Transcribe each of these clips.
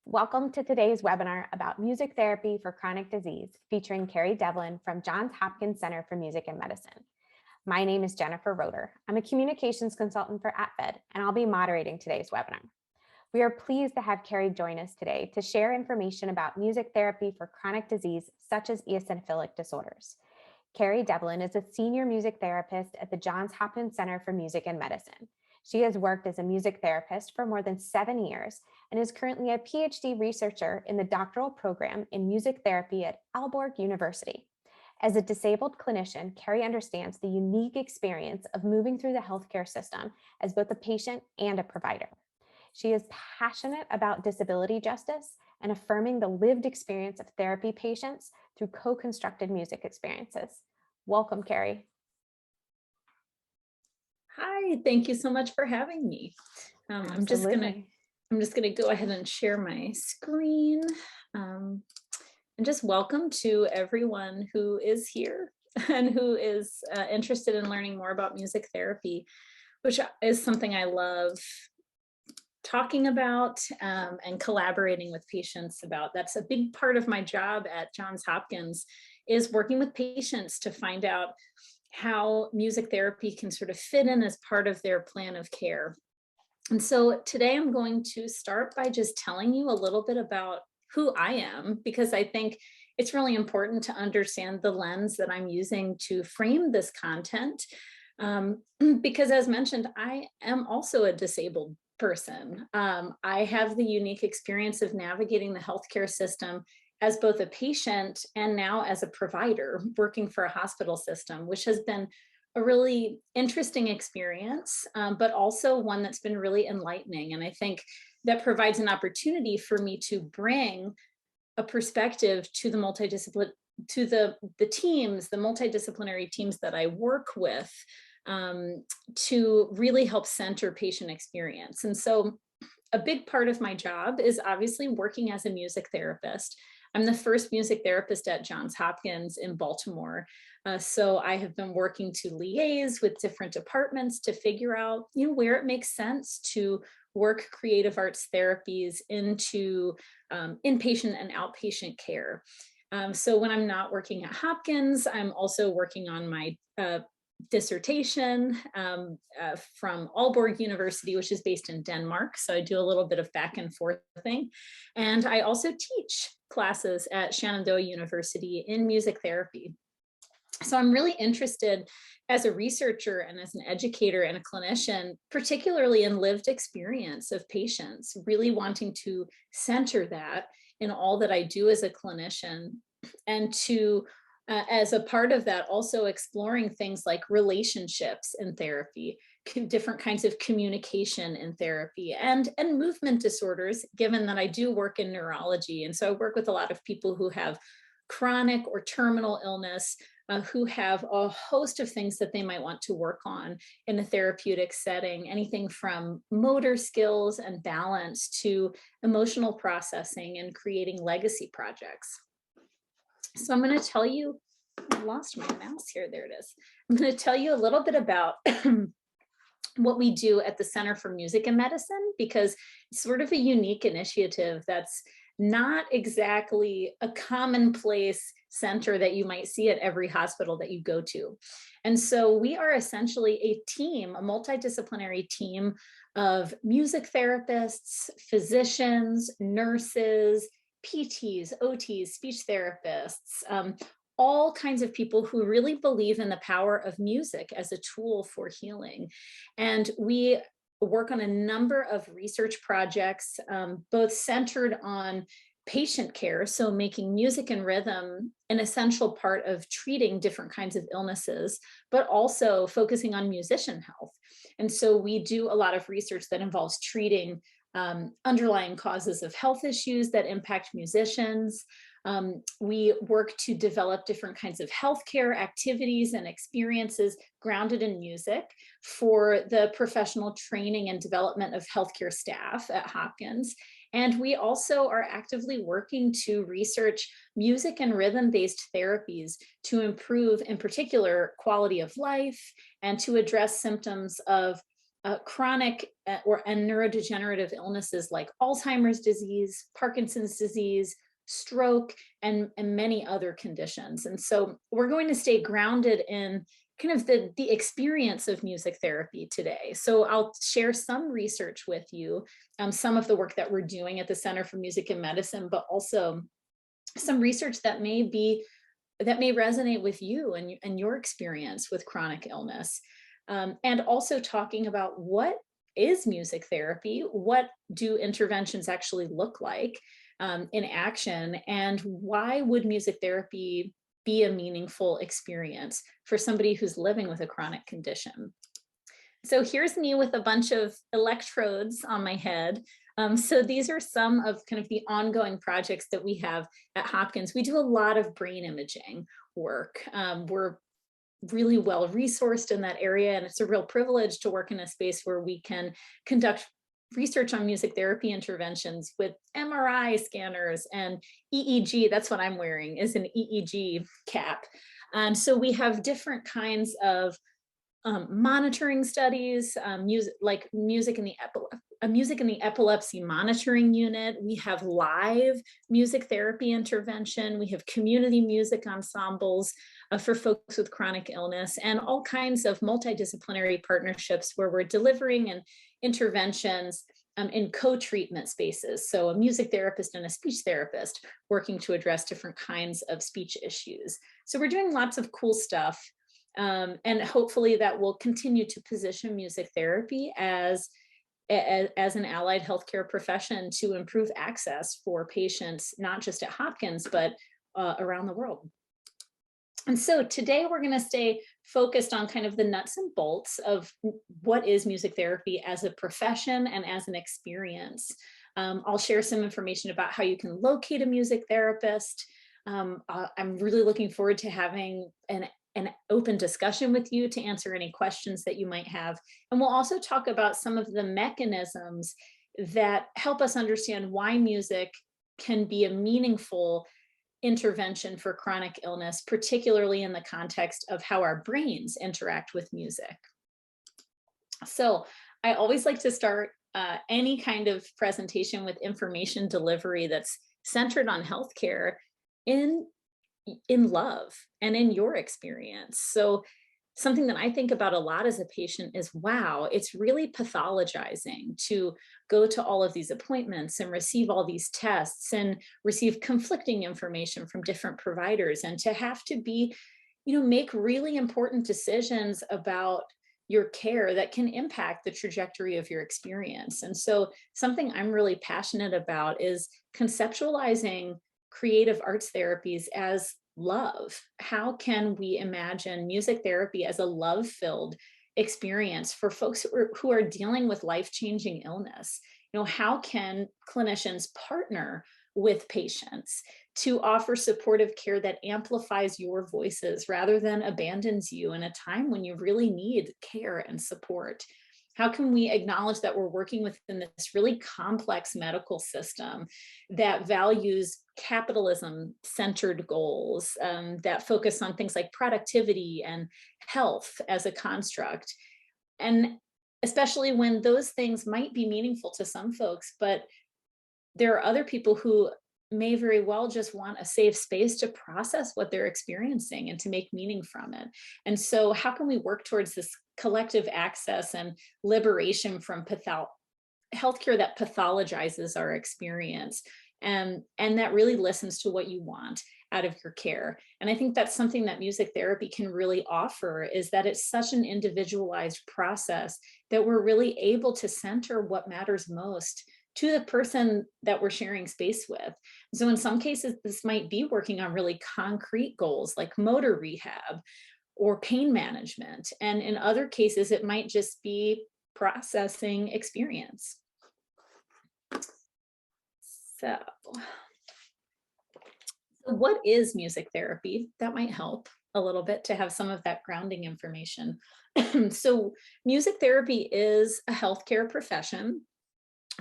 Welcome to today's webinar about music therapy for chronic disease, featuring Kerry Devlin from Johns Hopkins Center for Music and Medicine. My name is Jennifer Roeder. I'm a communications consultant for APFED, and I'll be moderating today's webinar. We are pleased to have Kerry join us today to share information about music therapy for chronic disease, such as eosinophilic disorders. Kerry Devlin is a senior music therapist at the Johns Hopkins Center for Music and Medicine. She has worked as a music therapist for more than 7 years and is currently a PhD researcher in the doctoral program in music therapy at Aalborg University. As a disabled clinician, Kerry understands the unique experience of moving through the healthcare system as both a patient and a provider. She is passionate about disability justice and affirming the lived experience of therapy patients through co-constructed music experiences. Welcome, Kerry. Hi, thank you so much for having me. I'm just gonna go ahead and share my screen. And just welcome to everyone who is here and who is interested in learning more about music therapy, which is something I love talking about and collaborating with patients about. That's a big part of my job at Johns Hopkins, is working with patients to find out how music therapy can sort of fit in as part of their plan of care. And so today I'm going to start by just telling you a little bit about who I am, because I think it's really important to understand the lens that I'm using to frame this content. Because as mentioned, I am also a disabled person. I have the unique experience of navigating the healthcare system as both a patient and now as a provider working for a hospital system, which has been a really interesting experience, but also one that's been really enlightening. And I think that provides an opportunity for me to bring a perspective to the multidisciplinary teams that I work with, to really help center patient experience. And so a big part of my job is obviously working as a music therapist. I'm the first music therapist at Johns Hopkins in Baltimore. So I have been working to liaise with different departments to figure out, where it makes sense to work creative arts therapies into inpatient and outpatient care. So when I'm not working at Hopkins, I'm also working on my dissertation from Aalborg University, which is based in Denmark. So I do a little bit of back and forth thing. And I also teach classes at Shenandoah University in music therapy. So I'm really interested as a researcher and as an educator and a clinician, particularly in lived experience of patients, really wanting to center that in all that I do as a clinician, and to as a part of that, also exploring things like relationships in therapy, different kinds of communication in therapy, and movement disorders, given that I do work in neurology. And so I work with a lot of people who have chronic or terminal illness, who have a host of things that they might want to work on in a therapeutic setting, anything from motor skills and balance to emotional processing and creating legacy projects. So I'm going to tell you, I lost my mouse here, there it is. I'm going to tell you a little bit about what we do at the Center for Music and Medicine, because it's sort of a unique initiative that's not exactly a commonplace center that you might see at every hospital that you go to. And so we are essentially a team, a multidisciplinary team of music therapists, physicians, nurses, PTs, OTs, speech therapists, all kinds of people who really believe in the power of music as a tool for healing. And we work on a number of research projects, both centered on patient care, so making music and rhythm an essential part of treating different kinds of illnesses, but also focusing on musician health. And so we do a lot of research that involves treating underlying causes of health issues that impact musicians. We work to develop different kinds of healthcare activities and experiences grounded in music for the professional training and development of healthcare staff at Hopkins. And we also are actively working to research music and rhythm-based therapies to improve, in particular, quality of life and to address symptoms of chronic and neurodegenerative illnesses like Alzheimer's disease, Parkinson's disease, stroke, and many other conditions. And so we're going to stay grounded in kind of the experience of music therapy today. So I'll share some research with you, some of the work that we're doing at the Center for Music and Medicine, but also some research that may resonate with you and your experience with chronic illness. And also talking about what is music therapy, what do interventions actually look like in action, and why would music therapy be a meaningful experience for somebody who's living with a chronic condition. So here's me with a bunch of electrodes on my head. So these are some of kind of the ongoing projects that we have at Hopkins. We do a lot of brain imaging work. We're really well resourced in that area, and it's a real privilege to work in a space where we can conduct research on music therapy interventions with MRI scanners and EEG. That's what I'm wearing, is an EEG cap. So we have different kinds of monitoring studies, music in the epilepsy monitoring unit. We have live music therapy intervention. We have community music ensembles for folks with chronic illness, and all kinds of multidisciplinary partnerships where we're delivering interventions in co-treatment spaces. So a music therapist and a speech therapist working to address different kinds of speech issues. So we're doing lots of cool stuff. And hopefully that will continue to position music therapy as an allied healthcare profession to improve access for patients, not just at Hopkins, but around the world. And so today we're going to stay focused on kind of the nuts and bolts of what is music therapy as a profession and as an experience. I'll share some information about how you can locate a music therapist. I'm really looking forward to having an open discussion with you to answer any questions that you might have. And we'll also talk about some of the mechanisms that help us understand why music can be a meaningful intervention for chronic illness, particularly in the context of how our brains interact with music. So I always like to start any kind of presentation with information delivery that's centered on healthcare in love and in your experience. So something that I think about a lot as a patient is, wow, it's really pathologizing to go to all of these appointments and receive all these tests and receive conflicting information from different providers, and to have to be, make really important decisions about your care that can impact the trajectory of your experience. And so something I'm really passionate about is conceptualizing creative arts therapies as love. How can we imagine music therapy as a love-filled experience for folks who are dealing with life-changing illness? How can clinicians partner with patients to offer supportive care that amplifies your voices rather than abandons you in a time when you really need care and support? How can we acknowledge that we're working within this really complex medical system that values capitalism-centered goals, that focus on things like productivity and health as a construct? And especially when those things might be meaningful to some folks, but there are other people who may very well just want a safe space to process what they're experiencing and to make meaning from it. And so how can we work towards this collective access and liberation from healthcare that pathologizes our experience, and that really listens to what you want out of your care? And I think that's something that music therapy can really offer, is that it's such an individualized process that we're really able to center what matters most to the person that we're sharing space with. So in some cases, this might be working on really concrete goals like motor rehab or pain management. And in other cases, it might just be processing experience. So what is music therapy? That might help a little bit to have some of that grounding information. So music therapy is a healthcare profession.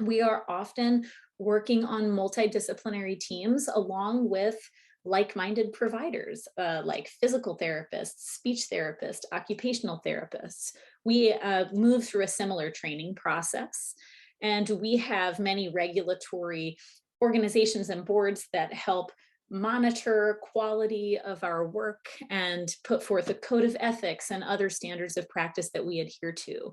We are often working on multidisciplinary teams along with like-minded providers, like physical therapists, speech therapists, occupational therapists. We move through a similar training process, and we have many regulatory organizations and boards that help monitor quality of our work and put forth a code of ethics and other standards of practice that we adhere to.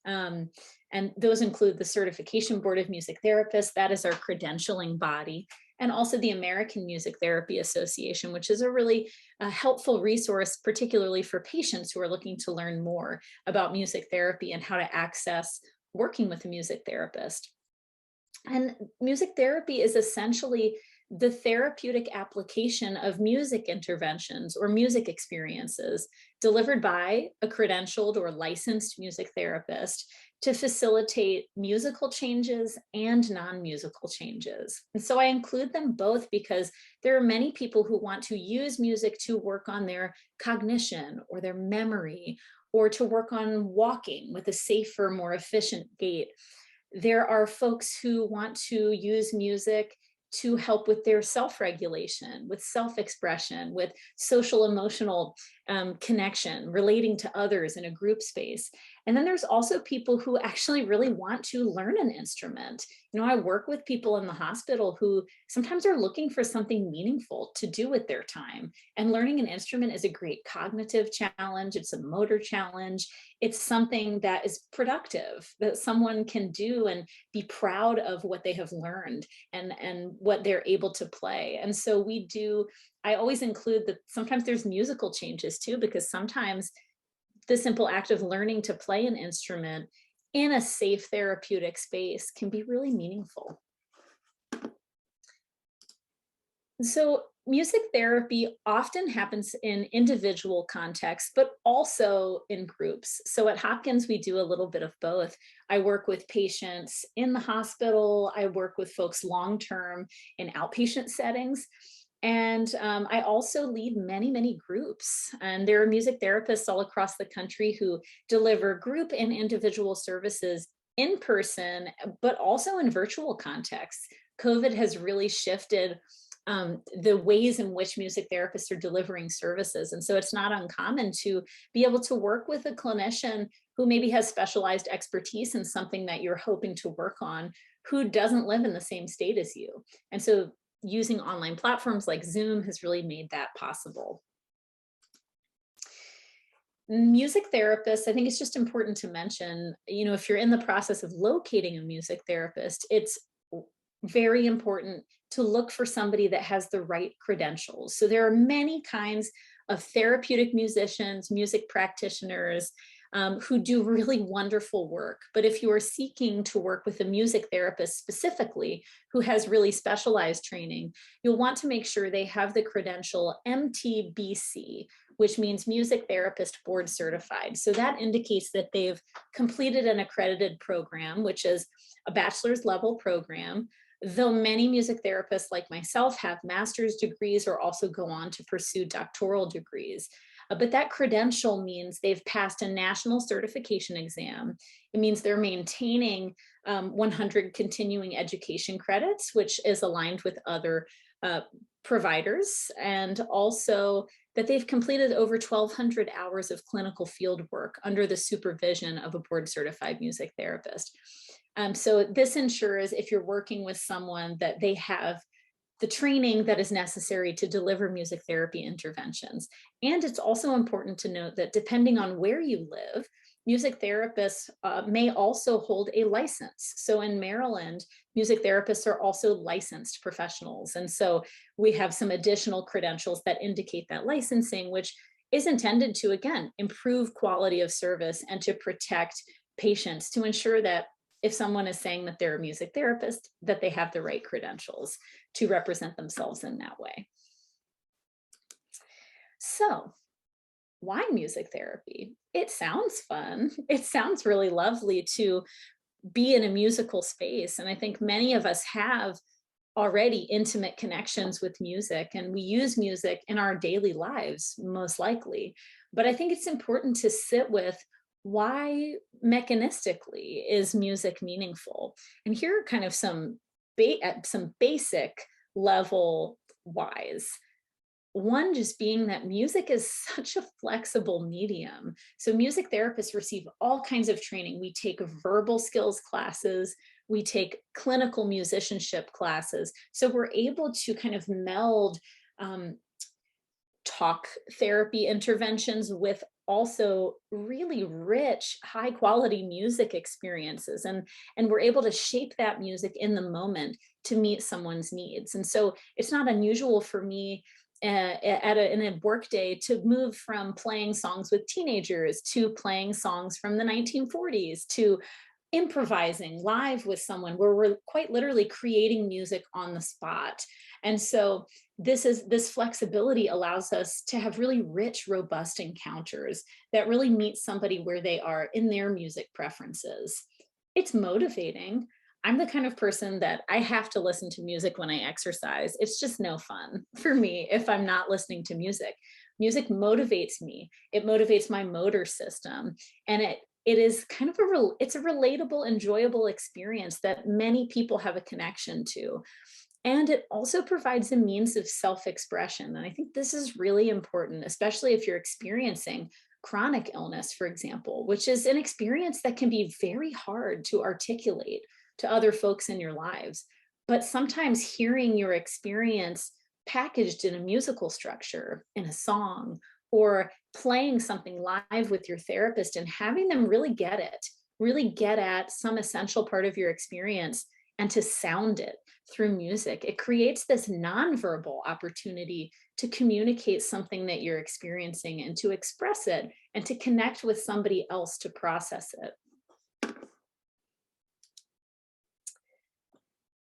And those include the Certification Board of Music Therapists, that is our credentialing body, and also the American Music Therapy Association, which is a really helpful resource, particularly for patients who are looking to learn more about music therapy and how to access working with a music therapist. And music therapy is essentially the therapeutic application of music interventions or music experiences delivered by a credentialed or licensed music therapist to facilitate musical changes and non-musical changes. And so I include them both because there are many people who want to use music to work on their cognition or their memory, or to work on walking with a safer, more efficient gait. There are folks who want to use music to help with their self-regulation, with self-expression, with social emotional connection, relating to others in a group space. And then there's also people who actually really want to learn an instrument. You know, I work with people in the hospital who sometimes are looking for something meaningful to do with their time. And learning an instrument is a great cognitive challenge. It's a motor challenge. It's something that is productive, that someone can do and be proud of what they have learned and what they're able to play. And so I always include that sometimes there's musical changes too, because sometimes the simple act of learning to play an instrument in a safe therapeutic space can be really meaningful. So music therapy often happens in individual contexts, but also in groups. So at Hopkins, we do a little bit of both. I work with patients in the hospital. I work with folks long-term in outpatient settings. And I also lead many, many groups. And there are music therapists all across the country who deliver group and individual services in person, but also in virtual contexts. COVID has really shifted the ways in which music therapists are delivering services. And so it's not uncommon to be able to work with a clinician who maybe has specialized expertise in something that you're hoping to work on, who doesn't live in the same state as you. And so using online platforms like Zoom has really made that possible. Music therapists, I think it's just important to mention, you know, if you're in the process of locating a music therapist, it's very important to look for somebody that has the right credentials. So there are many kinds of therapeutic musicians, music practitioners, who do really wonderful work. But if you are seeking to work with a music therapist specifically who has really specialized training, you'll want to make sure they have the credential MTBC, which means Music Therapist Board Certified. So that indicates that they've completed an accredited program, which is a bachelor's level program. Though many music therapists like myself have master's degrees or also go on to pursue doctoral degrees. But that credential means they've passed a national certification exam. It means they're maintaining 100 continuing education credits, which is aligned with other providers, and also that they've completed over 1,200 hours of clinical field work under the supervision of a board certified music therapist. So this ensures if you're working with someone that they have the training that is necessary to deliver music therapy interventions. And it's also important to note that depending on where you live, music therapists may also hold a license. So in Maryland, music therapists are also licensed professionals. And so we have some additional credentials that indicate that licensing, which is intended to, again, improve quality of service and to protect patients, to ensure that if someone is saying that they're a music therapist, that they have the right credentials to represent themselves in that way. So why music therapy? It sounds fun. It sounds really lovely to be in a musical space. And I think many of us have already intimate connections with music, and we use music in our daily lives, most likely. But I think it's important to sit with why mechanistically is music meaningful? And here are kind of some basic level whys. One just being that music is such a flexible medium. So music therapists receive all kinds of training. We take verbal skills classes, we take clinical musicianship classes. So we're able to kind of meld talk therapy interventions with also really rich, high quality music experiences. And we're able to shape that music in the moment to meet someone's needs. And so it's not unusual for me in a work day to move from playing songs with teenagers to playing songs from the 1940s to improvising live with someone where we're quite literally creating music on the spot. And so this flexibility allows us to have really rich, robust encounters that really meet somebody where they are in their music preferences. It's motivating. I'm the kind of person that I have to listen to music when I exercise. It's just no fun for me if I'm not listening to music. Music motivates me. It motivates my motor system. And it is kind of it's a relatable, enjoyable experience that many people have a connection to. And it also provides a means of self-expression. And I think this is really important, especially if you're experiencing chronic illness, for example, which is an experience that can be very hard to articulate to other folks in your lives. But sometimes hearing your experience packaged in a musical structure, in a song, or playing something live with your therapist and having them really get at some essential part of your experience and to sound it through music. It creates this nonverbal opportunity to communicate something that you're experiencing and to express it and to connect with somebody else to process it.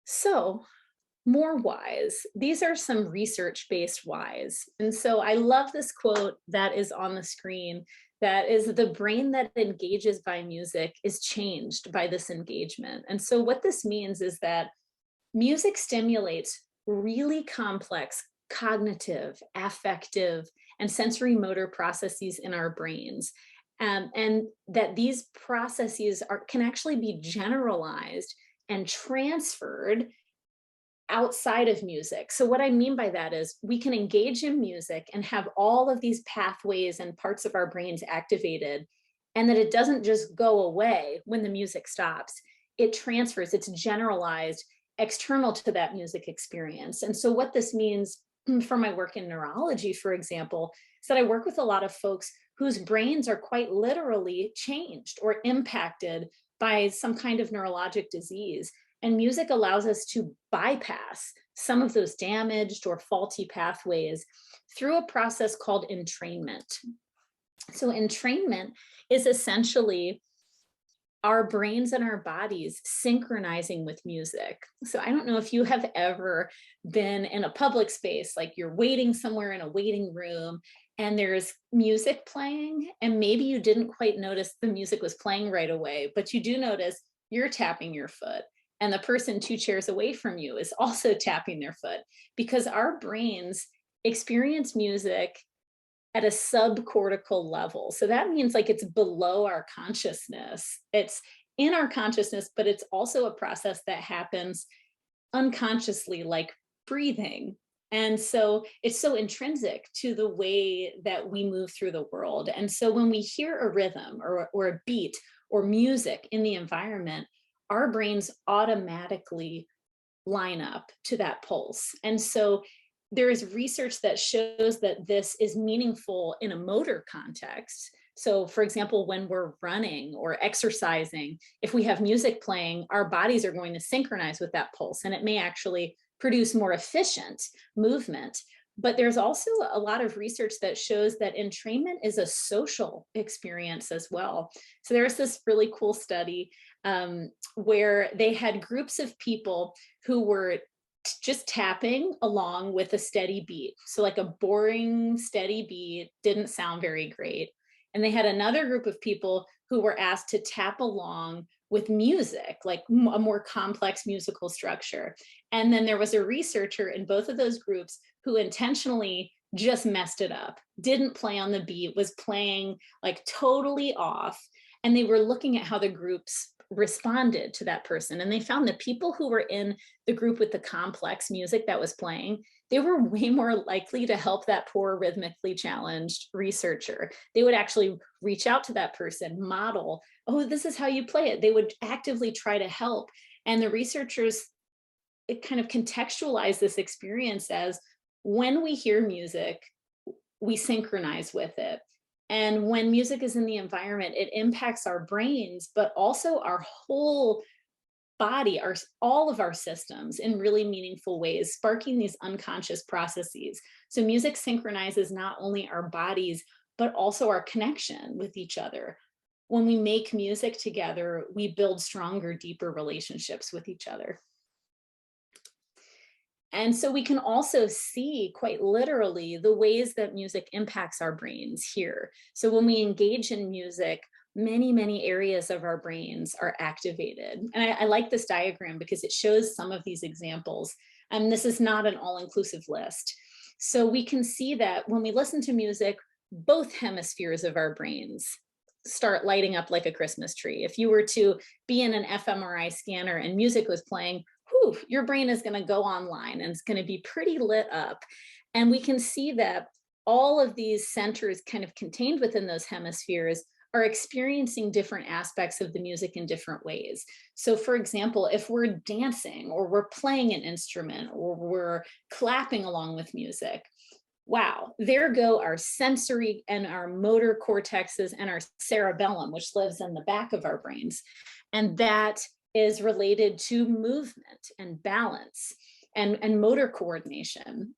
So, more whys. These are some research-based whys. And so I love this quote that is on the screen that is, the brain that engages by music is changed by this engagement. And so what this means is that music stimulates really complex cognitive, affective, and sensory motor processes in our brains. And that these processes can actually be generalized and transferred outside of music. So what I mean by that is we can engage in music and have all of these pathways and parts of our brains activated, and that it doesn't just go away when the music stops. It transfers, it's generalized external to that music experience. And so what this means for my work in neurology, for example, is that I work with a lot of folks whose brains are quite literally changed or impacted by some kind of neurologic disease. And music allows us to bypass some of those damaged or faulty pathways through a process called entrainment. So entrainment is essentially our brains and our bodies synchronizing with music. So I don't know if you have ever been in a public space, like you're waiting somewhere in a waiting room and there's music playing, and maybe you didn't quite notice the music was playing right away, but you do notice you're tapping your foot. And the person 2 chairs away from you is also tapping their foot, because our brains experience music at a subcortical level. So that means like it's below our consciousness. It's in our consciousness, but it's also a process that happens unconsciously, like breathing. And so it's so intrinsic to the way that we move through the world. And so when we hear a rhythm or a beat or music in the environment, our brains automatically line up to that pulse. And so there is research that shows that this is meaningful in a motor context. So for example, when we're running or exercising, if we have music playing, our bodies are going to synchronize with that pulse, and it may actually produce more efficient movement. But there's also a lot of research that shows that entrainment is a social experience as well. So there's this really cool study where they had groups of people who were just tapping along with a steady beat. So like a boring, steady beat didn't sound very great. And they had another group of people who were asked to tap along with music, like a more complex musical structure. And then there was a researcher in both of those groups who intentionally just messed it up, didn't play on the beat, was playing like totally off. And they were looking at how the groups responded to that person. And they found that people who were in the group with the complex music that was playing, they were way more likely to help that poor rhythmically challenged researcher. They would actually reach out to that person, model, oh, this is how you play it. They would actively try to help. And the researchers kind of contextualize this experience as, when we hear music, we synchronize with it. And when music is in the environment, it impacts our brains, but also our whole body, all of our systems in really meaningful ways, sparking these unconscious processes. So music synchronizes not only our bodies, but also our connection with each other. When we make music together, we build stronger, deeper relationships with each other. And so we can also see quite literally the ways that music impacts our brains here. So when we engage in music, many, many areas of our brains are activated. And I like this diagram because it shows some of these examples. And this is not an all-inclusive list. So we can see that when we listen to music, both hemispheres of our brains start lighting up like a Christmas tree. If you were to be in an fMRI scanner and music was playing, whew, your brain is going to go online and it's going to be pretty lit up. And we can see that all of these centers kind of contained within those hemispheres are experiencing different aspects of the music in different ways. So for example, if we're dancing or we're playing an instrument or we're clapping along with music, wow, there go our sensory and our motor cortexes and our cerebellum, which lives in the back of our brains. And that is related to movement and balance and motor coordination.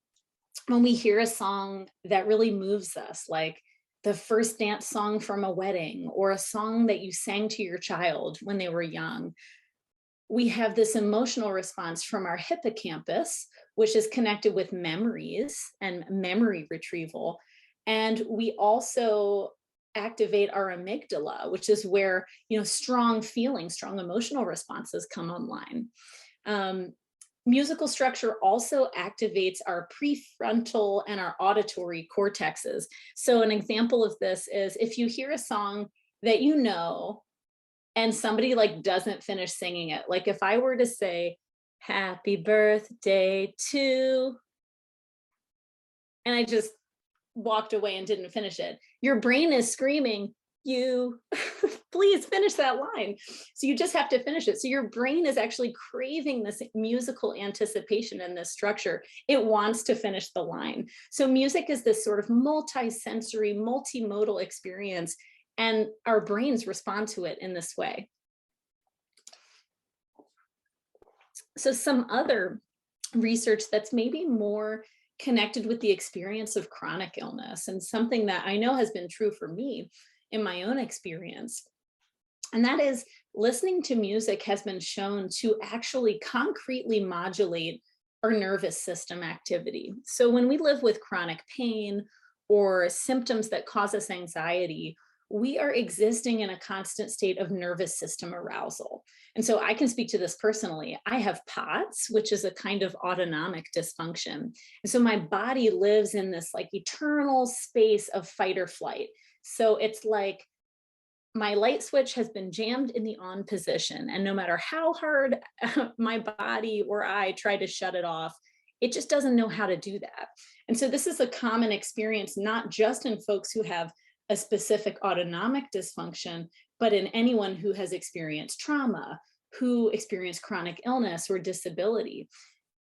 When we hear a song that really moves us, like the first dance song from a wedding or a song that you sang to your child when they were young, we have this emotional response from our hippocampus, which is connected with memories and memory retrieval. And we also activate our amygdala, which is where, strong feelings, strong emotional responses come online. Musical structure also activates our prefrontal and our auditory cortexes. So an example of this is if you hear a song that you know, and somebody doesn't finish singing it. Like if I were to say, happy birthday to, and I just walked away and didn't finish it, your brain is screaming, you please finish that line. So you just have to finish it. So your brain is actually craving this musical anticipation and this structure. It wants to finish the line. So music is this sort of multi-sensory, multimodal experience, and our brains respond to it in this way. So some other research that's maybe more connected with the experience of chronic illness, and something that I know has been true for me in my own experience, and that is listening to music has been shown to actually concretely modulate our nervous system activity. So when we live with chronic pain or symptoms that cause us anxiety, we are existing in a constant state of nervous system arousal. And so I can speak to this personally. I have POTS, which is a kind of autonomic dysfunction. And so my body lives in this eternal space of fight or flight. So it's like my light switch has been jammed in the on position. And no matter how hard my body or I try to shut it off, it just doesn't know how to do that. And so this is a common experience, not just in folks who have a specific autonomic dysfunction, but in anyone who has experienced trauma, who experienced chronic illness or disability.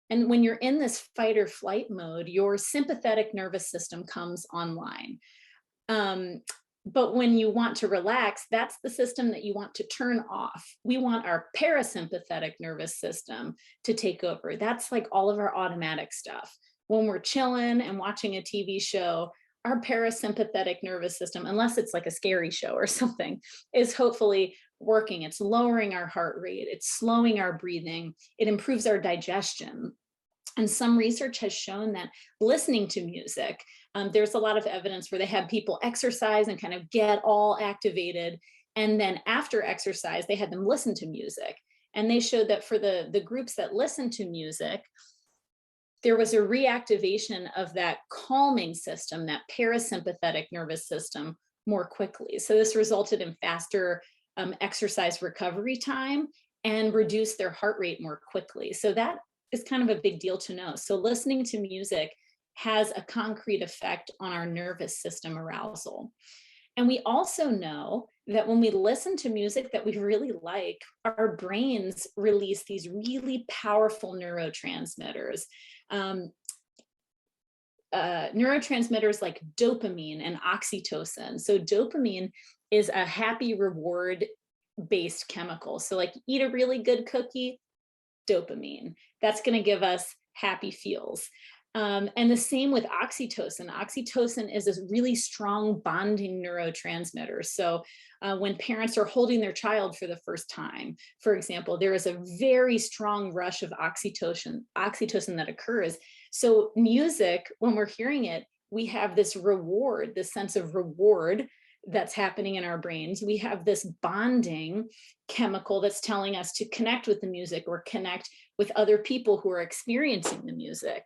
And when you're in this fight or flight mode, your sympathetic nervous system comes online. But when you want to relax, that's the system that you want to turn off. We want our parasympathetic nervous system to take over. That's all of our automatic stuff. When we're chilling and watching a TV show, our parasympathetic nervous system, unless it's a scary show or something, is hopefully working. It's lowering our heart rate. It's slowing our breathing. It improves our digestion. And some research has shown that listening to music, there's a lot of evidence where they have people exercise and kind of get all activated. And then after exercise, they had them listen to music. And they showed that for the groups that listened to music, there was a reactivation of that calming system, that parasympathetic nervous system, more quickly. So this resulted in faster exercise recovery time and reduce their heart rate more quickly. So that is kind of a big deal to know. So listening to music has a concrete effect on our nervous system arousal. And we also know that when we listen to music that we really like, our brains release these really powerful neurotransmitters. Neurotransmitters like dopamine and oxytocin. So dopamine is a happy reward based chemical. So like eat a really good cookie, dopamine. That's going to give us happy feels. And the same with oxytocin. Oxytocin is a really strong bonding neurotransmitter. So when parents are holding their child for the first time, for example, there is a very strong rush of oxytocin that occurs. So music, when we're hearing it, we have this reward, this sense of reward that's happening in our brains. We have this bonding chemical that's telling us to connect with the music or connect with other people who are experiencing the music.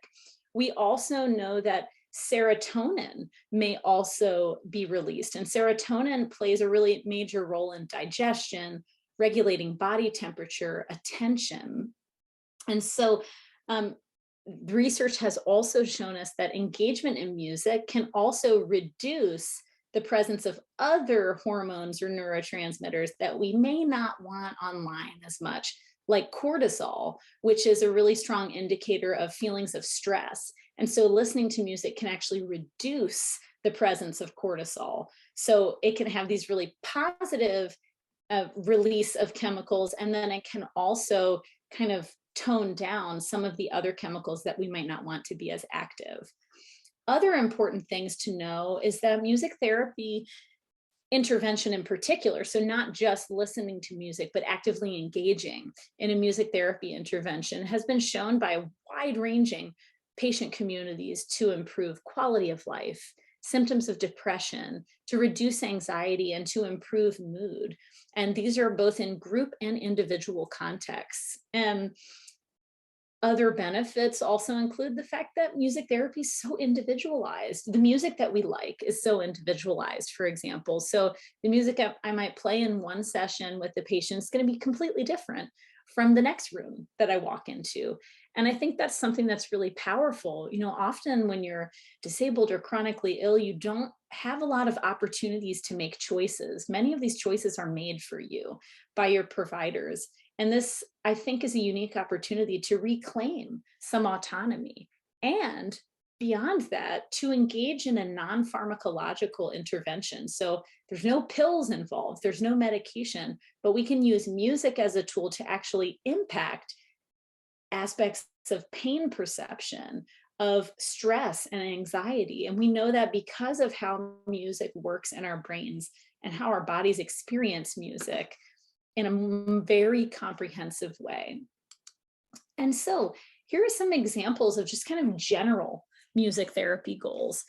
We also know that serotonin may also be released, and serotonin plays a really major role in digestion, regulating body temperature, attention. And so research has also shown us that engagement in music can also reduce the presence of other hormones or neurotransmitters that we may not want online as much, like cortisol, which is a really strong indicator of feelings of stress. And so listening to music can actually reduce the presence of cortisol. So it can have these really positive release of chemicals, and then it can also kind of tone down some of the other chemicals that we might not want to be as active. Other important things to know is that music therapy intervention in particular, so not just listening to music, but actively engaging in a music therapy intervention, has been shown by wide-ranging patient communities to improve quality of life, symptoms of depression, to reduce anxiety, and to improve mood. And these are both in group and individual contexts. And other benefits also include the fact that music therapy is so individualized. The music that we like is so individualized, for example. So the music I might play in one session with the patient is going to be completely different from the next room that I walk into. And I think that's something that's really powerful. You know, often when you're disabled or chronically ill, you don't have a lot of opportunities to make choices. Many of these choices are made for you by your providers. And this, I think, is a unique opportunity to reclaim some autonomy. And beyond that, to engage in a non-pharmacological intervention. So there's no pills involved, there's no medication, but we can use music as a tool to actually impact aspects of pain perception, of stress and anxiety. And we know that because of how music works in our brains and how our bodies experience music in a very comprehensive way. And so here are some examples of just kind of general music therapy goals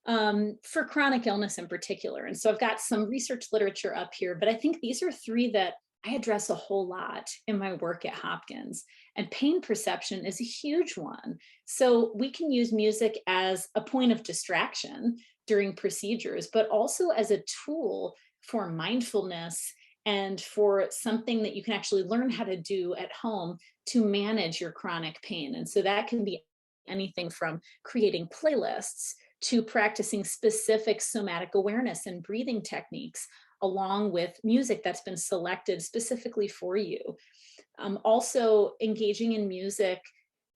for chronic illness in particular. And so I've got some research literature up here, but I think these are three that I address a whole lot in my work at Hopkins. And pain perception is a huge one. So we can use music as a point of distraction during procedures, but also as a tool for mindfulness and for something that you can actually learn how to do at home to manage your chronic pain. And so that can be anything from creating playlists to practicing specific somatic awareness and breathing techniques, along with music that's been selected specifically for you. Also, engaging in music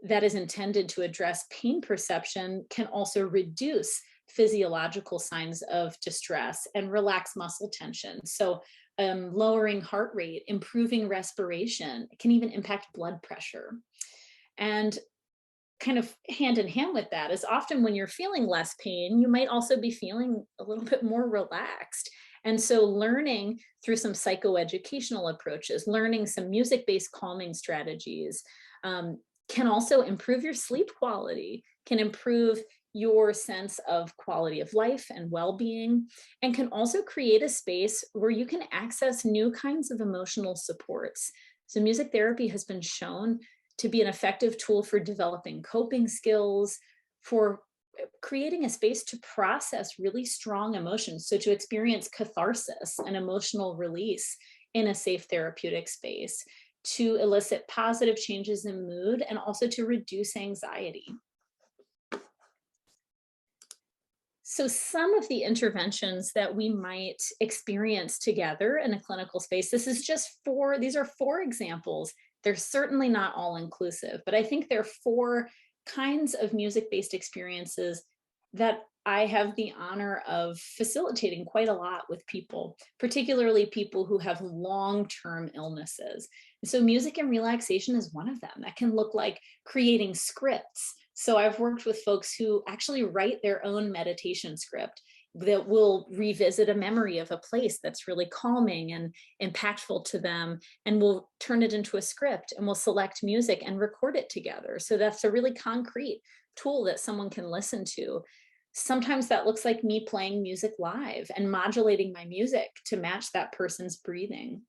that is intended to address pain perception can also reduce physiological signs of distress and relax muscle tension. So lowering heart rate, improving respiration, it can even impact blood pressure. And kind of hand in hand with that is often when you're feeling less pain, you might also be feeling a little bit more relaxed. And so learning through some psychoeducational approaches, learning some music-based calming strategies can also improve your sleep quality, can improve your sense of quality of life and well-being, and can also create a space where you can access new kinds of emotional supports. So music therapy has been shown to be an effective tool for developing coping skills, for creating a space to process really strong emotions. So to experience catharsis and emotional release in a safe therapeutic space to elicit positive changes in mood and also to reduce anxiety. So some of the interventions that we might experience together in a clinical space, these are 4 examples. They're certainly not all inclusive, but I think there are 4 kinds of music-based experiences that I have the honor of facilitating quite a lot with people, particularly people who have long-term illnesses. So music and relaxation is one of them. That can look like creating scripts. So I've worked with folks who actually write their own meditation script that will revisit a memory of a place that's really calming and impactful to them, and we'll turn it into a script, and we'll select music and record it together. So that's a really concrete tool that someone can listen to. Sometimes that looks like me playing music live and modulating my music to match that person's breathing.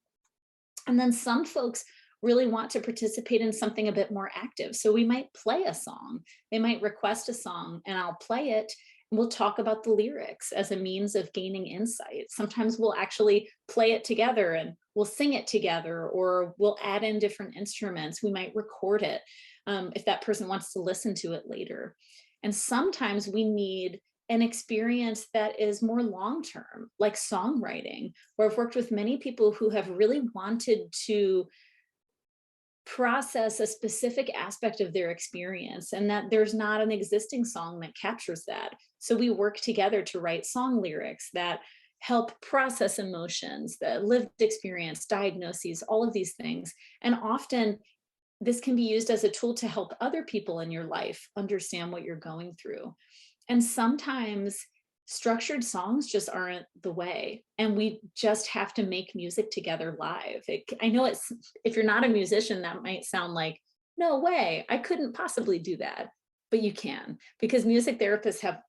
And then some folks really want to participate in something a bit more active. So we might play a song, they might request a song, and I'll play it. And we'll talk about the lyrics as a means of gaining insight. Sometimes we'll actually play it together and we'll sing it together, or we'll add in different instruments. We might record it if that person wants to listen to it later. And sometimes we need an experience that is more long-term, like songwriting, where I've worked with many people who have really wanted to process a specific aspect of their experience, and that there's not an existing song that captures that. So we work together to write song lyrics that help process emotions, the lived experience, diagnoses, all of these things. And often this can be used as a tool to help other people in your life understand what you're going through. And sometimes structured songs just aren't the way, and we just have to make music together live. I know if you're not a musician, that might sound like, no way, I couldn't possibly do that, but you can, because music therapists have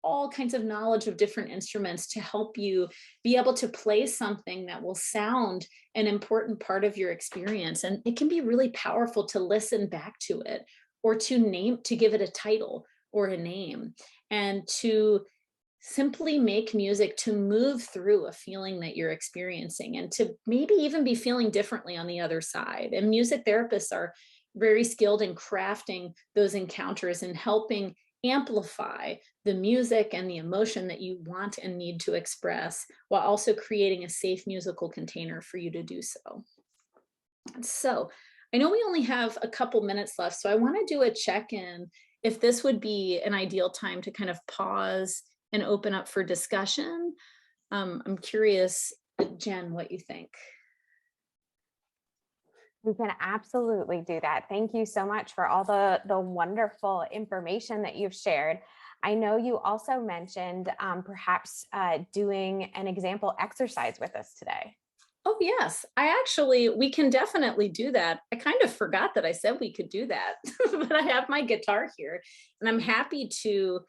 all kinds of knowledge of different instruments to help you be able to play something that will sound an important part of your experience. And it can be really powerful to listen back to it, or to give it a title or a name, and to simply make music to move through a feeling that you're experiencing, and to maybe even be feeling differently on the other side. And music therapists are very skilled in crafting those encounters and helping amplify the music and the emotion that you want and need to express, while also creating a safe musical container for you to do so. So I know we only have a couple minutes left, so I want to do a check-in if this would be an ideal time to kind of pause and open up for discussion. I'm curious, Jen, what you think. We can absolutely do that. Thank you so much for all the wonderful information that you've shared. I know you also mentioned perhaps doing an example exercise with us today. Oh, yes. We can definitely do that. I kind of forgot that I said we could do that, but I have my guitar here, and I'm happy to,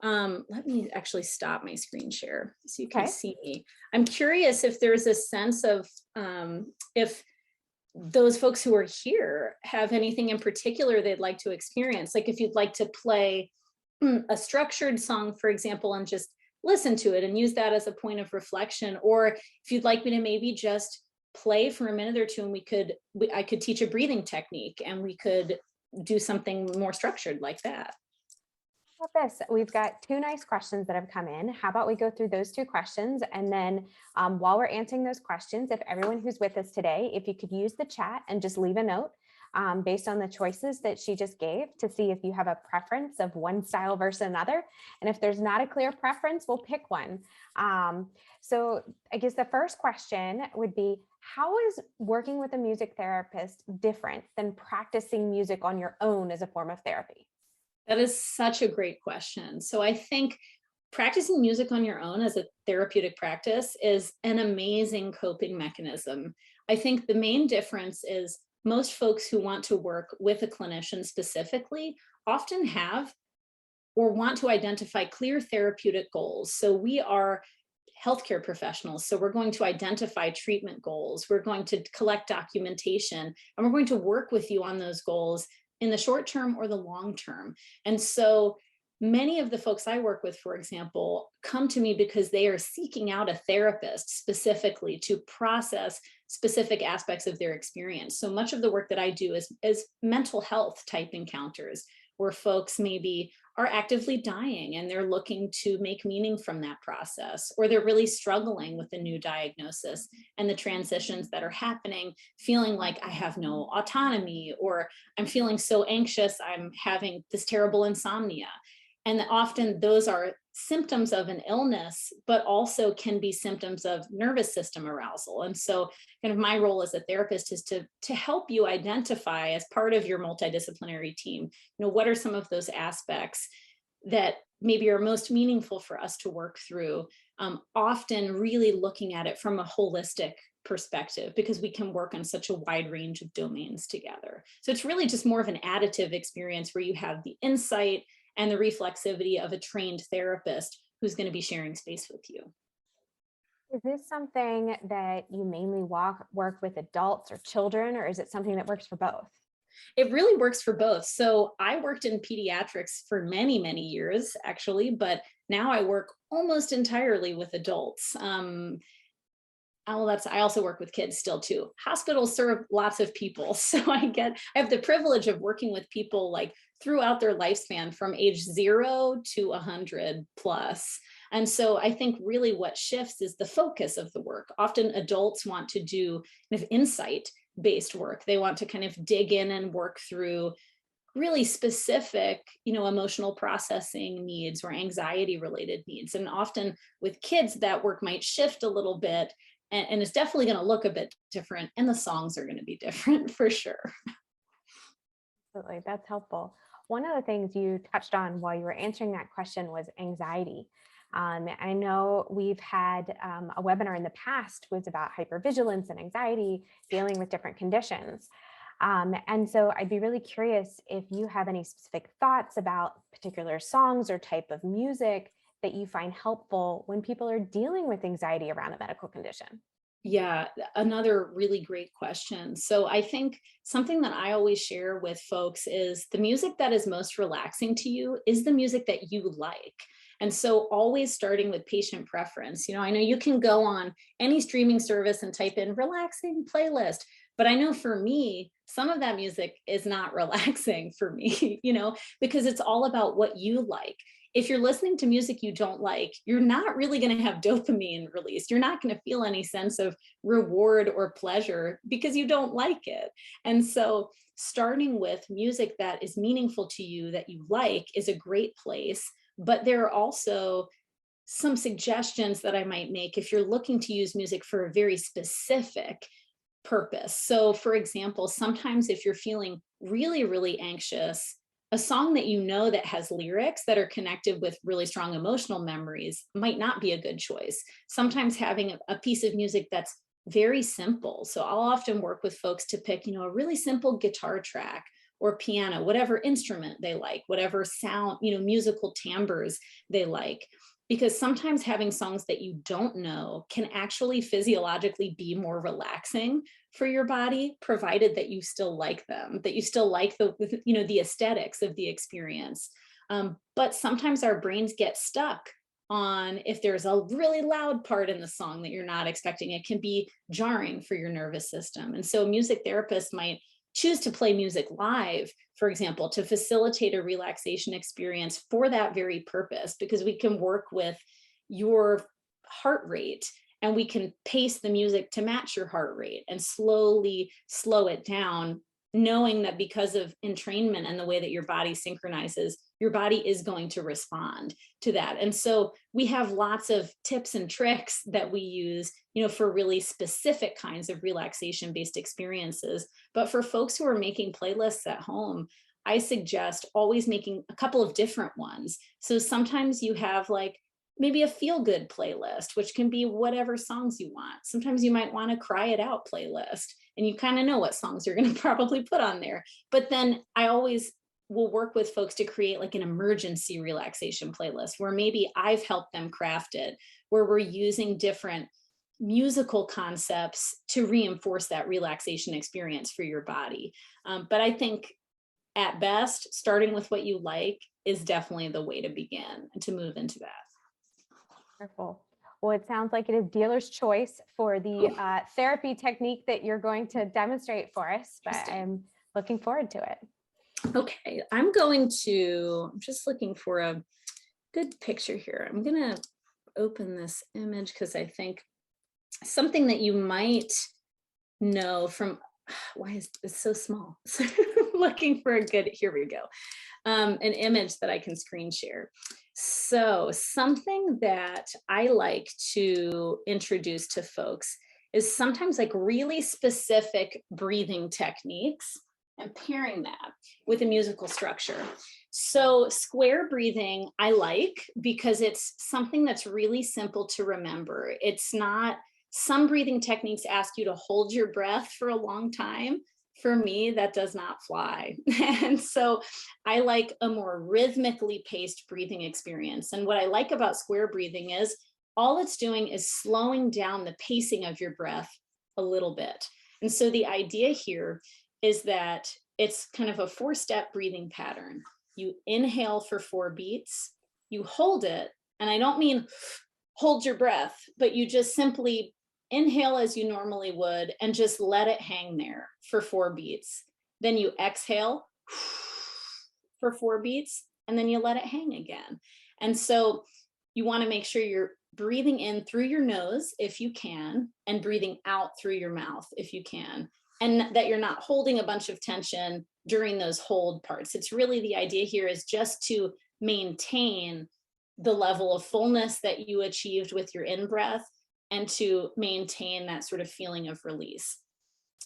let me actually stop my screen share so you can see me. I'm curious if there's a sense of, if those folks who are here have anything in particular they'd like to experience. Like if you'd like to play a structured song, for example, and just listen to it and use that as a point of reflection, or if you'd like me to maybe just play for a minute or two, and I could teach a breathing technique, and we could do something more structured like that. About this, we've got 2 nice questions that have come in. How about we go through those 2 questions, and then while we're answering those questions, if everyone who's with us today, if you could use the chat and just leave a note based on the choices that she just gave, to see if you have a preference of one style versus another. And if there's not a clear preference, we'll pick one. So I guess the first question would be, how is working with a music therapist different than practicing music on your own as a form of therapy? That is such a great question. So I think practicing music on your own as a therapeutic practice is an amazing coping mechanism. I think the main difference is most folks who want to work with a clinician specifically often have or want to identify clear therapeutic goals. So we are healthcare professionals, so we're going to identify treatment goals, we're going to collect documentation, and we're going to work with you on those goals in the short term or the long term. And so many of the folks I work with, for example, come to me because they are seeking out a therapist specifically to process specific aspects of their experience. So much of the work that I do is mental health type encounters where folks maybe are actively dying and they're looking to make meaning from that process, or they're really struggling with a new diagnosis and the transitions that are happening, feeling like I have no autonomy, or I'm feeling so anxious, I'm having this terrible insomnia. And often those are symptoms of an illness, but also can be symptoms of nervous system arousal. And so kind of my role as a therapist is to help you identify, as part of your multidisciplinary team, what are some of those aspects that maybe are most meaningful for us to work through, often really looking at it from a holistic perspective, because we can work on such a wide range of domains together. So it's really just more of an additive experience where you have the insight and the reflexivity of a trained therapist who's going to be sharing space with you. Is this something that you mainly work with adults or children, or is it something that works for both? It really works for both. So I worked in pediatrics for many, many years, actually, but now I work almost entirely with adults. I also work with kids still too. Hospitals serve lots of people. So I have the privilege of working with people like throughout their lifespan from age 0 to 100 plus. And so I think really what shifts is the focus of the work. Often adults want to do kind of insight-based work. They want to kind of dig in and work through really specific, emotional processing needs or anxiety related needs. And often with kids, that work might shift a little bit, and it's definitely going to look a bit different, and the songs are going to be different for sure. Absolutely, that's helpful. One of the things you touched on while you were answering that question was anxiety. I know we've had a webinar in the past was about hypervigilance and anxiety, dealing with different conditions. And so I'd be really curious if you have any specific thoughts about particular songs or type of music that you find helpful when people are dealing with anxiety around a medical condition. Yeah, another really great question. So I think something that I always share with folks is the music that is most relaxing to you is the music that you like. And so always starting with patient preference. I know you can go on any streaming service and type in relaxing playlist, but I know for me, some of that music is not relaxing for me, because it's all about what you like. If you're listening to music you don't like, you're not really going to have dopamine released. You're not going to feel any sense of reward or pleasure because you don't like it. And so starting with music that is meaningful to you, that you like, is a great place. But there are also some suggestions that I might make if you're looking to use music for a very specific purpose. So for example, sometimes if you're feeling really, really anxious, a song that has lyrics that are connected with really strong emotional memories might not be a good choice. Sometimes having a piece of music that's very simple. So I'll often work with folks to pick, a really simple guitar track or piano, whatever instrument they like, whatever sound, musical timbres they like. Because sometimes having songs that you don't know can actually physiologically be more relaxing for your body, provided that you still like them, that you still like the aesthetics of the experience. But sometimes our brains get stuck on if there's a really loud part in the song that you're not expecting. It can be jarring for your nervous system. And so music therapists might choose to play music live, for example, to facilitate a relaxation experience for that very purpose, because we can work with your heart rate and we can pace the music to match your heart rate and slowly slow it down, knowing that because of entrainment and the way that your body synchronizes, your body is going to respond to that. And so we have lots of tips and tricks that we use, for really specific kinds of relaxation-based experiences. But for folks who are making playlists at home, I suggest always making a couple of different ones. So sometimes you have maybe a feel-good playlist, which can be whatever songs you want. Sometimes you might want to cry it out playlist, and you kind of know what songs you're going to probably put on there. But then I always will work with folks to create an emergency relaxation playlist where maybe I've helped them craft it, where we're using different musical concepts to reinforce that relaxation experience for your body. But I think at best, starting with what you like is definitely the way to begin and to move into that. Wonderful. Well, it sounds like it is dealer's choice for the therapy technique that you're going to demonstrate for us, but I'm looking forward to it. Okay, I'm just looking for a good picture here. I'm going to open this image because I think something that you might know from, why is it so small? So looking for a good, here we go. An image that I can screen share. So something that I like to introduce to folks is sometimes like really specific breathing techniques and pairing that with a musical structure. So square breathing I like because it's something that's really simple to remember. It's not, some breathing techniques ask you to hold your breath for a long time. For me, that does not fly. And so I like a more rhythmically paced breathing experience. And what I like about square breathing is all it's doing is slowing down the pacing of your breath a little bit. And so the idea here is that it's kind of a 4-step breathing pattern. You inhale for 4 beats, you hold it, and I don't mean hold your breath, but you just simply inhale as you normally would and just let it hang there for 4 beats. Then you exhale for 4 beats and then you let it hang again. And so you want to make sure you're breathing in through your nose if you can and breathing out through your mouth if you can, and that you're not holding a bunch of tension during those hold parts. It's really, the idea here is just to maintain the level of fullness that you achieved with your in-breath and to maintain that sort of feeling of release.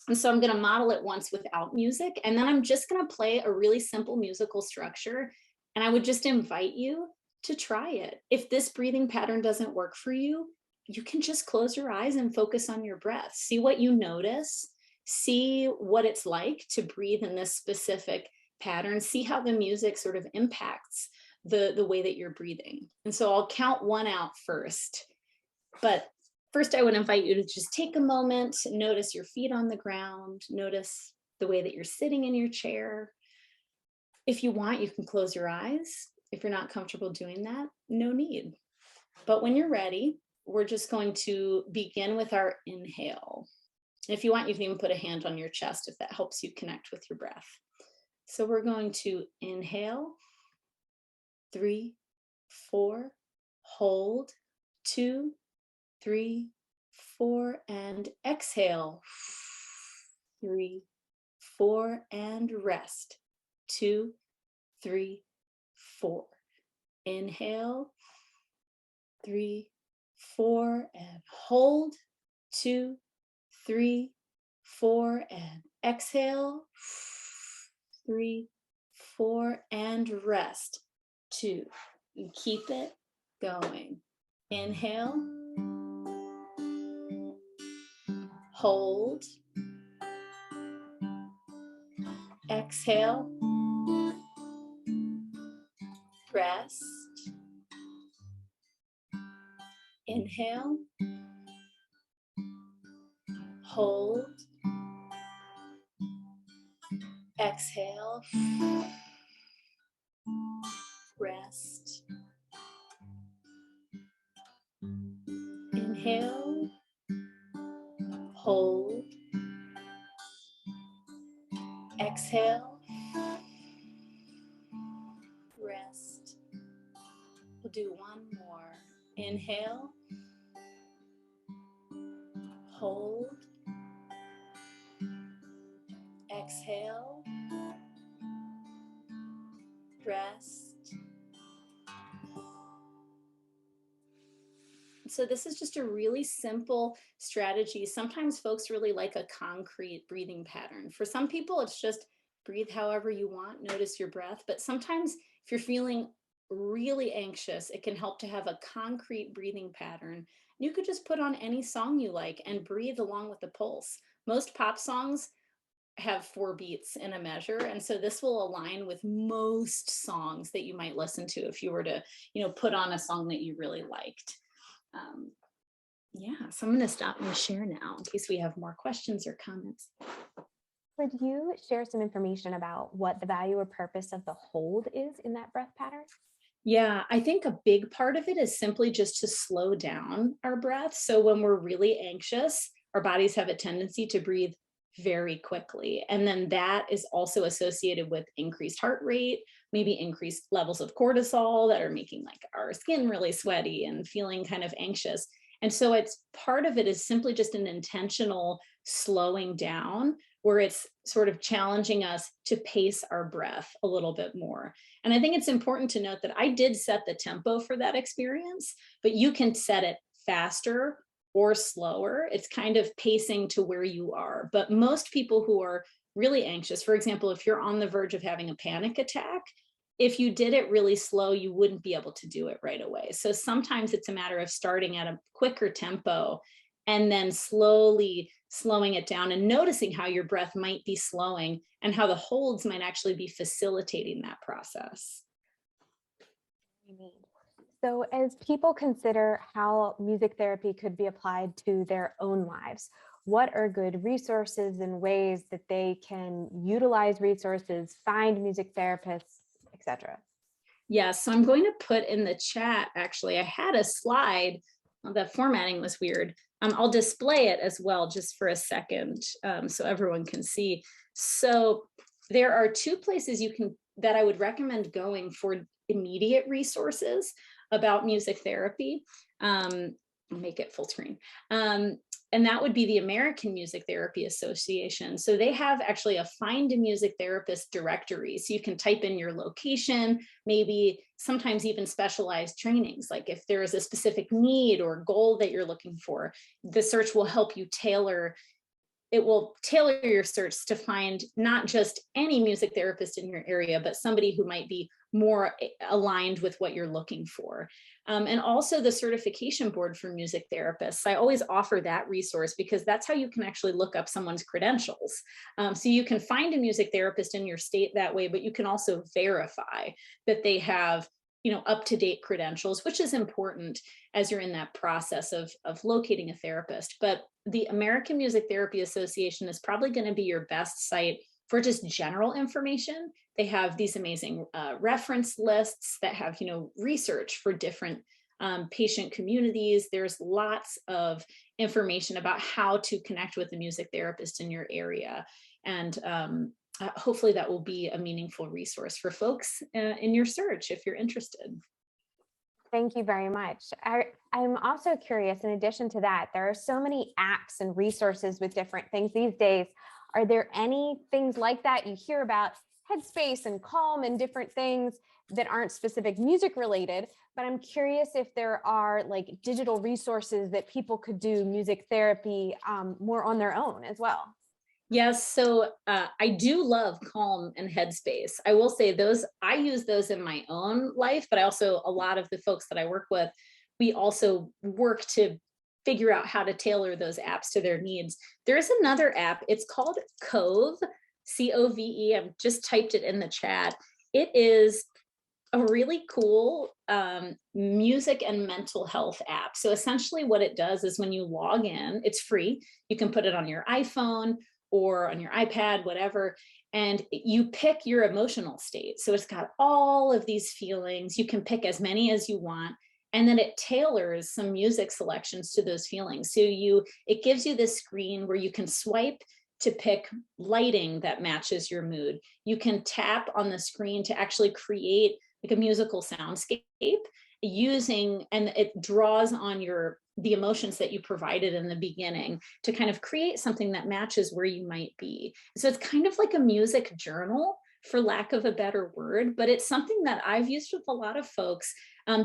And so I'm going to model it once without music, and then I'm just going to play a really simple musical structure. And I would just invite you to try it. If this breathing pattern doesn't work for you, you can just close your eyes and focus on your breath. See what you notice. See what it's like to breathe in this specific pattern. See how the music sort of impacts the way that you're breathing. And so I'll count 1 out first. But first, I would invite you to just take a moment, notice your feet on the ground, notice the way that you're sitting in your chair. If you want, you can close your eyes. If you're not comfortable doing that, no need. But when you're ready, we're just going to begin with our inhale. And if you want, you can even put a hand on your chest if that helps you connect with your breath. So we're going to inhale, 3, 4, hold, 2, 3, 4, and exhale, 3, 4, and rest, 2, 3, 4. Inhale, 3, 4, and hold, 2, 3, 4, and exhale, 3, 4, and rest, 2. And keep it going. Inhale, hold, exhale, rest, inhale, hold, exhale, rest, inhale, hold, exhale, rest. We'll do 1 more. Inhale, hold, exhale, rest. So this is just a really simple strategy. Sometimes folks really like a concrete breathing pattern. For some people, it's just breathe however you want, notice your breath. But sometimes if you're feeling really anxious, it can help to have a concrete breathing pattern. You could just put on any song you like and breathe along with the pulse. Most pop songs have 4 beats in a measure, and so this will align with most songs that you might listen to if you were to, put on a song that you really liked. Yeah, so I'm going to stop and share now in case we have more questions or comments. Could you share some information about what the value or purpose of the hold is in that breath pattern? Yeah, I think a big part of it is simply just to slow down our breath. So when we're really anxious, our bodies have a tendency to breathe very quickly. And then that is also associated with increased heart rate, maybe increased levels of cortisol that are making like our skin really sweaty and feeling kind of anxious. And so it's part of it is simply just an intentional slowing down where it's sort of challenging us to pace our breath a little bit more. And I think it's important to note that I did set the tempo for that experience, but you can set it faster or slower. It's kind of pacing to where you are. But most people who are really anxious, for example, if you're on the verge of having a panic attack, if you did it really slow, you wouldn't be able to do it right away. So sometimes it's a matter of starting at a quicker tempo and then slowly slowing it down and noticing how your breath might be slowing and how the holds might actually be facilitating that process. So as people consider how music therapy could be applied to their own lives, what are good resources and ways that they can utilize resources, find music therapists, etc.? Yes, so I'm going to put in the chat, actually, I had a slide, the formatting was weird. I'll display it as well just for a second so everyone can see. So there are two places that I would recommend going for immediate resources about music therapy. Make it full screen. And that would be the American Music Therapy Association. So they have actually a Find a Music Therapist directory. So you can type in your location, maybe sometimes even specialized trainings. Like if there is a specific need or goal that you're looking for, the search will help you tailor your search to find not just any music therapist in your area, but somebody who might be more aligned with what you're looking for. And also the certification board for music therapists. I always offer that resource because that's how you can actually look up someone's credentials. So you can find a music therapist in your state that way, but you can also verify that they have up-to-date credentials, which is important as you're in that process of locating a therapist. But the American Music Therapy Association is probably going to be your best site for just general information. They have these amazing reference lists that have, research for different patient communities. There's lots of information about how to connect with a music therapist in your area. And hopefully that will be a meaningful resource for folks in your search if you're interested. Thank you very much. I'm also curious, in addition to that, there are so many apps and resources with different things these days. Are there any things like that you hear about, Headspace and Calm and different things that aren't specific music related, but I'm curious if there are like digital resources that people could do music therapy more on their own as well? Yes, so I do love Calm and Headspace. I will say I use those in my own life, but a lot of the folks that I work with, we also work to figure out how to tailor those apps to their needs. There is another app, it's called Cove, C-O-V-E. I've just typed it in the chat. It is a really cool music and mental health app. So essentially what it does is when you log in, it's free. You can put it on your iPhone or on your iPad, whatever, and you pick your emotional state. So it's got all of these feelings. You can pick as many as you want, and then it tailors some music selections to those feelings. So it gives you this screen where you can swipe to pick lighting that matches your mood. You can tap on the screen to actually create like a musical soundscape and it draws on the emotions that you provided in the beginning to kind of create something that matches where you might be. So it's kind of like a music journal, for lack of a better word, but it's something that I've used with a lot of folks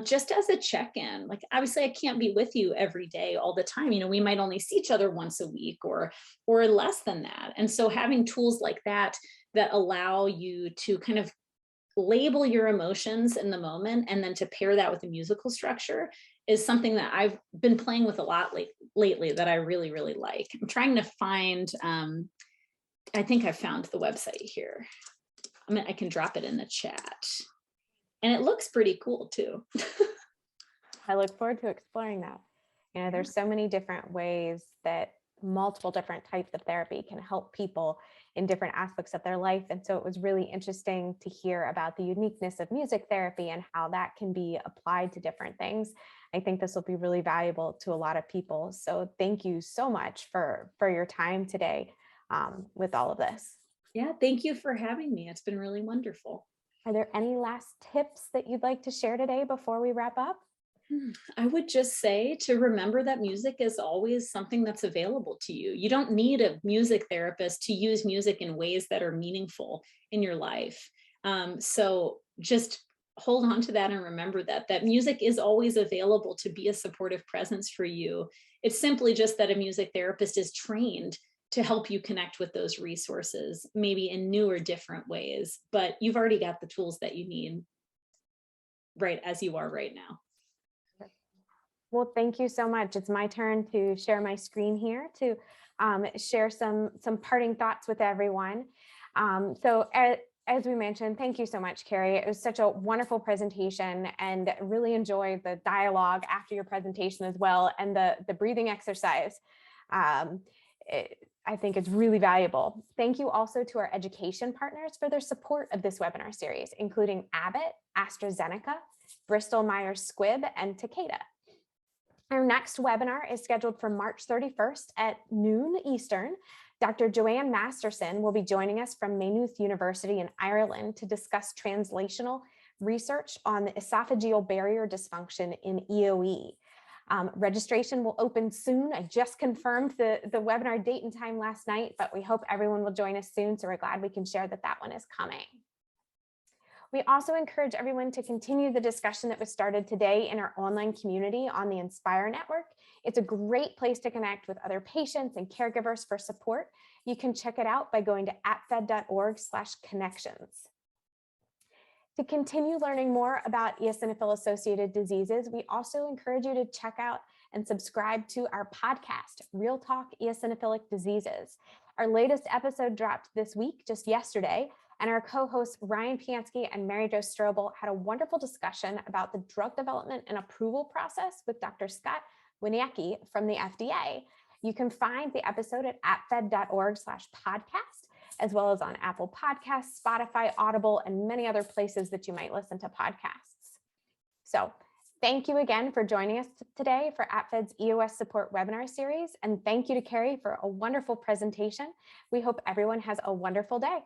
just as a check-in. Like, obviously I can't be with you every day all the time. We might only see each other once a week or less than that. And so having tools like that allow you to kind of label your emotions in the moment and then to pair that with a musical structure is something that I've been playing with a lot lately that I really, really like. I'm trying to find, I think I found the website here. I can drop it in the chat. And it looks pretty cool too. I look forward to exploring that. There's so many different ways that multiple different types of therapy can help people in different aspects of their life. And so it was really interesting to hear about the uniqueness of music therapy and how that can be applied to different things. I think this will be really valuable to a lot of people. So thank you so much for your time today with all of this. Yeah, thank you for having me. It's been really wonderful. Are there any last tips that you'd like to share today before we wrap up? I would just say to remember that music is always something that's available to you. You don't need a music therapist to use music in ways that are meaningful in your life. So just hold on to that and remember that music is always available to be a supportive presence for you. It's simply just that a music therapist is trained to help you connect with those resources, maybe in new or different ways, but you've already got the tools that you need right as you are right now. Well, thank you so much. It's my turn to share my screen here to share some parting thoughts with everyone. As we mentioned, thank you so much, Kerry. It was such a wonderful presentation and really enjoyed the dialogue after your presentation as well, and the breathing exercise. I think it's really valuable. Thank you also to our education partners for their support of this webinar series, including Abbott, AstraZeneca, Bristol Myers Squibb, and Takeda. Our next webinar is scheduled for March 31st at noon Eastern. Dr. Joanne Masterson will be joining us from Maynooth University in Ireland to discuss translational research on the esophageal barrier dysfunction in EOE. Registration will open soon. I just confirmed the webinar date and time last night, but we hope everyone will join us soon. So we're glad we can share that one is coming. We also encourage everyone to continue the discussion that was started today in our online community on the Inspire Network. It's a great place to connect with other patients and caregivers for support. You can check it out by going to apfed.org/connections. To continue learning more about eosinophil-associated diseases, we also encourage you to check out and subscribe to our podcast, Real Talk Eosinophilic Diseases. Our latest episode dropped this week, just yesterday, and our co-hosts Ryan Piansky and Mary Jo Strobel had a wonderful discussion about the drug development and approval process with Dr. Scott Winiecki from the FDA. You can find the episode at apfed.org/podcast, as well as on Apple Podcasts, Spotify, Audible, and many other places that you might listen to podcasts. So thank you again for joining us today for APFED's EOS Support Webinar Series. And thank you to Kerry for a wonderful presentation. We hope everyone has a wonderful day.